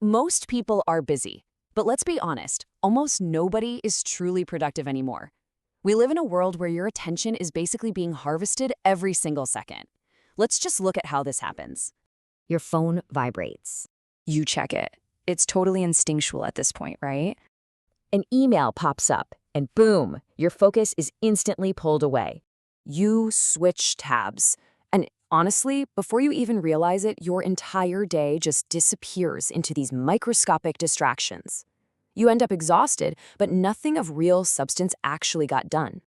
Most people are busy, but let's be honest, almost nobody is truly productive anymore. We live in a world where your attention is basically being harvested every single second. Let's just look at how this happens. Your phone vibrates. You check it. It's totally instinctual at this point, right? An email pops up, and boom, your focus is instantly pulled away. You switch tabs. And honestly, before you even realize it, your entire day just disappears into these microscopic distractions. You end up exhausted, but nothing of real substance actually got done.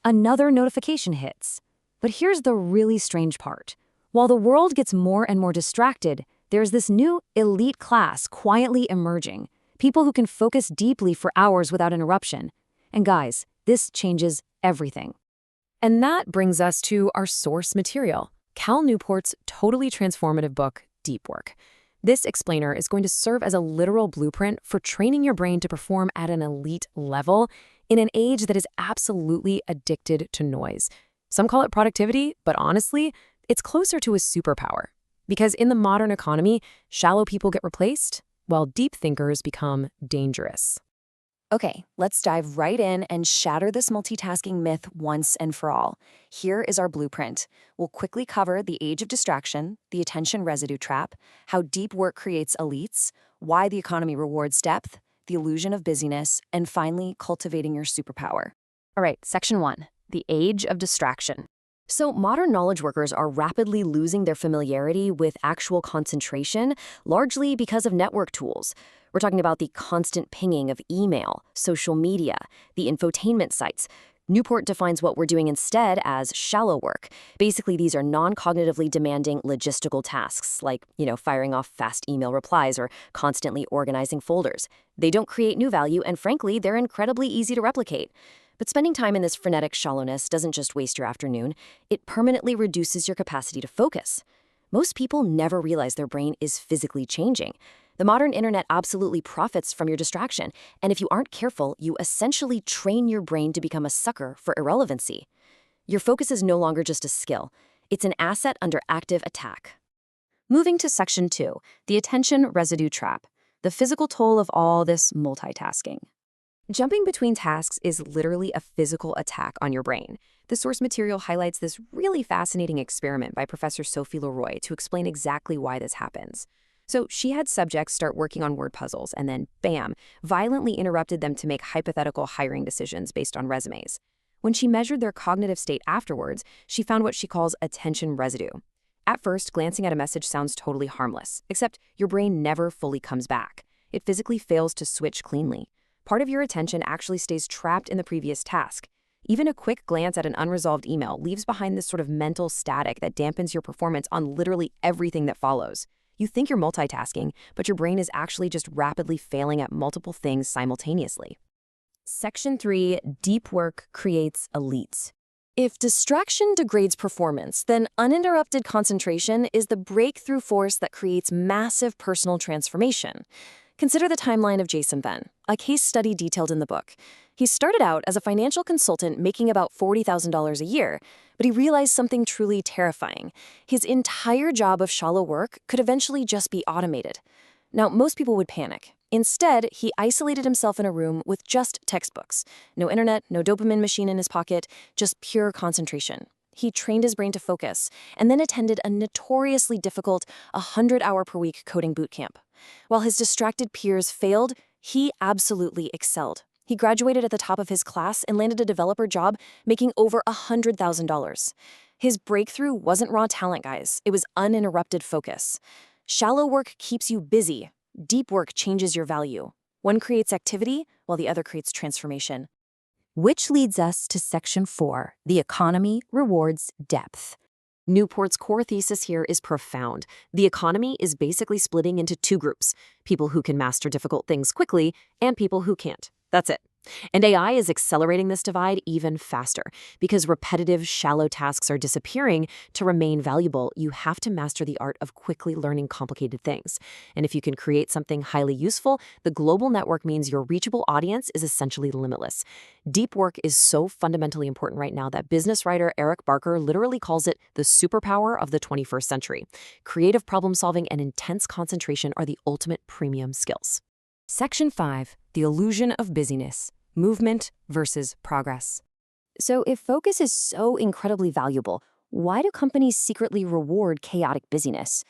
Another notification hits. But here's the really strange part. While the world gets more and more distracted, there's this new elite class quietly emerging. People who can focus deeply for hours without interruption. And guys, this changes everything. And that brings us to our source material, Cal Newport's totally transformative book, Deep Work. This explainer is going to serve as a literal blueprint for training your brain to perform at an elite level in an age that is absolutely addicted to noise. Some call it productivity, but honestly, it's closer to a superpower. Because in the modern economy, shallow people get replaced, while deep thinkers become dangerous. Okay, let's dive right in and shatter this multitasking myth once and for all. Here is our blueprint. We'll quickly cover the age of distraction, the attention residue trap, how deep work creates elites, why the economy rewards depth, the illusion of busyness, and finally, cultivating your superpower. All right, section 1, the age of distraction. So modern knowledge workers are rapidly losing their familiarity with actual concentration, largely because of network tools. We're talking about the constant pinging of email, social media, the infotainment sites. Newport defines what we're doing instead as shallow work. Basically, these are non-cognitively demanding logistical tasks, like, firing off fast email replies or constantly organizing folders. They don't create new value, and frankly, they're incredibly easy to replicate. But spending time in this frenetic shallowness doesn't just waste your afternoon, it permanently reduces your capacity to focus. Most people never realize their brain is physically changing. The modern internet absolutely profits from your distraction, and if you aren't careful, you essentially train your brain to become a sucker for irrelevancy. Your focus is no longer just a skill, it's an asset under active attack. Moving to section 2, the attention residue trap, the physical toll of all this multitasking. Jumping between tasks is literally a physical attack on your brain. The source material highlights this really fascinating experiment by Professor Sophie Leroy to explain exactly why this happens. So she had subjects start working on word puzzles and then, bam, violently interrupted them to make hypothetical hiring decisions based on resumes. When she measured their cognitive state afterwards, she found what she calls attention residue. At first, glancing at a message sounds totally harmless, except your brain never fully comes back. It physically fails to switch cleanly. Part of your attention actually stays trapped in the previous task. Even a quick glance at an unresolved email leaves behind this sort of mental static that dampens your performance on literally everything that follows. You think you're multitasking, but your brain is actually just rapidly failing at multiple things simultaneously. Section 3, deep work creates elites. If distraction degrades performance, then uninterrupted concentration is the breakthrough force that creates massive personal transformation. Consider the timeline of Jason Venn, a case study detailed in the book. He started out as a financial consultant making about $40,000 a year, but he realized something truly terrifying. His entire job of shallow work could eventually just be automated. Now, most people would panic. Instead, he isolated himself in a room with just textbooks. No internet, no dopamine machine in his pocket, just pure concentration. He trained his brain to focus, and then attended a notoriously difficult 100-hour-per-week coding boot camp. While his distracted peers failed, he absolutely excelled. He graduated at the top of his class and landed a developer job making over $100,000. His breakthrough wasn't raw talent, guys. It was uninterrupted focus. Shallow work keeps you busy. Deep work changes your value. One creates activity, while the other creates transformation. Which leads us to section 4, the economy rewards depth. Newport's core thesis here is profound. The economy is basically splitting into two groups, people who can master difficult things quickly and people who can't. That's it. And AI is accelerating this divide even faster. Because repetitive, shallow tasks are disappearing, to remain valuable, you have to master the art of quickly learning complicated things. And if you can create something highly useful, the global network means your reachable audience is essentially limitless. Deep work is so fundamentally important right now that business writer Eric Barker literally calls it the superpower of the 21st century. Creative problem solving and intense concentration are the ultimate premium skills. Section 5. The illusion of busyness. Movement versus progress. So if focus is so incredibly valuable, why do companies secretly reward chaotic busyness?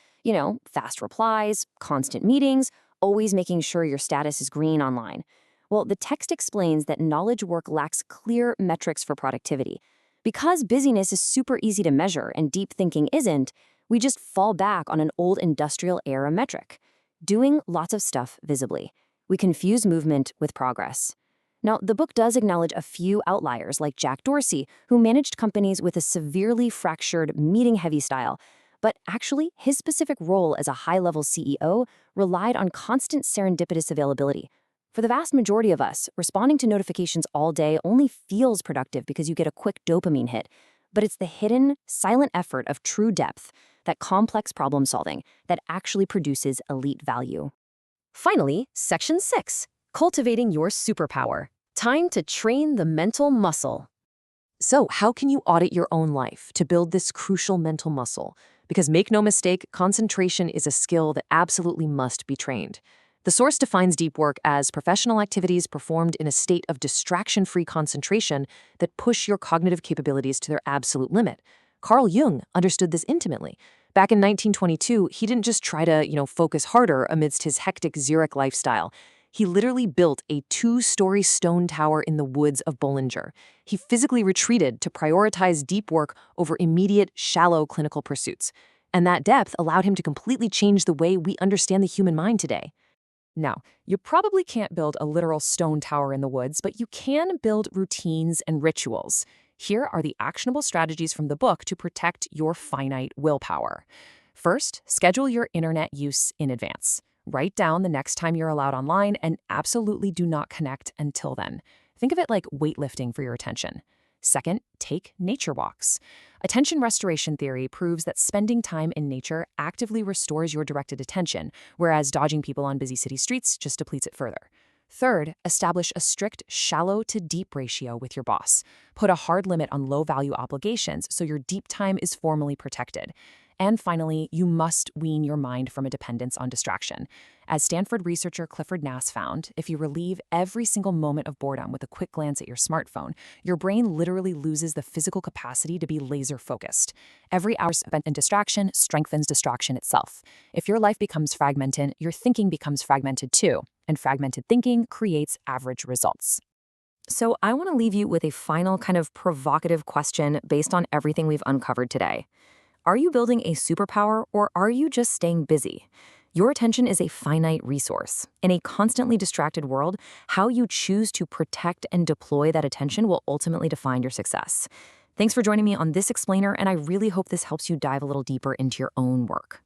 Fast replies, constant meetings, always making sure your status is green online. Well, the text explains that knowledge work lacks clear metrics for productivity. Because busyness is super easy to measure and deep thinking isn't, we just fall back on an old industrial era metric: doing lots of stuff visibly. We confuse movement with progress. Now, the book does acknowledge a few outliers like Jack Dorsey, who managed companies with a severely fractured, meeting-heavy style. But actually, his specific role as a high-level CEO relied on constant serendipitous availability. For the vast majority of us, responding to notifications all day only feels productive because you get a quick dopamine hit. But it's the hidden, silent effort of true depth, that complex problem solving, that actually produces elite value. Finally, Section 6. Cultivating your superpower. Time to train the mental muscle. So, how can you audit your own life to build this crucial mental muscle? Because make no mistake, concentration is a skill that absolutely must be trained. The source defines deep work as professional activities performed in a state of distraction-free concentration that push your cognitive capabilities to their absolute limit. Carl Jung understood this intimately. Back in 1922, he didn't just try to, focus harder amidst his hectic Zurich lifestyle. He literally built a 2-story stone tower in the woods of Bollinger. He physically retreated to prioritize deep work over immediate, shallow clinical pursuits. And that depth allowed him to completely change the way we understand the human mind today. Now, you probably can't build a literal stone tower in the woods, but you can build routines and rituals. Here are the actionable strategies from the book to protect your finite willpower. First, schedule your internet use in advance. Write down the next time you're allowed online and absolutely do not connect until then. Think of it like weightlifting for your attention. Second, take nature walks. Attention restoration theory proves that spending time in nature actively restores your directed attention, whereas dodging people on busy city streets just depletes it further. Third, establish a strict shallow to deep ratio with your boss. Put a hard limit on low-value obligations so your deep time is formally protected. And finally, you must wean your mind from a dependence on distraction. As Stanford researcher Clifford Nass found, if you relieve every single moment of boredom with a quick glance at your smartphone, your brain literally loses the physical capacity to be laser-focused. Every hour spent in distraction strengthens distraction itself. If your life becomes fragmented, your thinking becomes fragmented too, and fragmented thinking creates average results. So I want to leave you with a final kind of provocative question based on everything we've uncovered today. Are you building a superpower, or are you just staying busy? Your attention is a finite resource. In a constantly distracted world, how you choose to protect and deploy that attention will ultimately define your success. Thanks for joining me on this explainer, and I really hope this helps you dive a little deeper into your own work.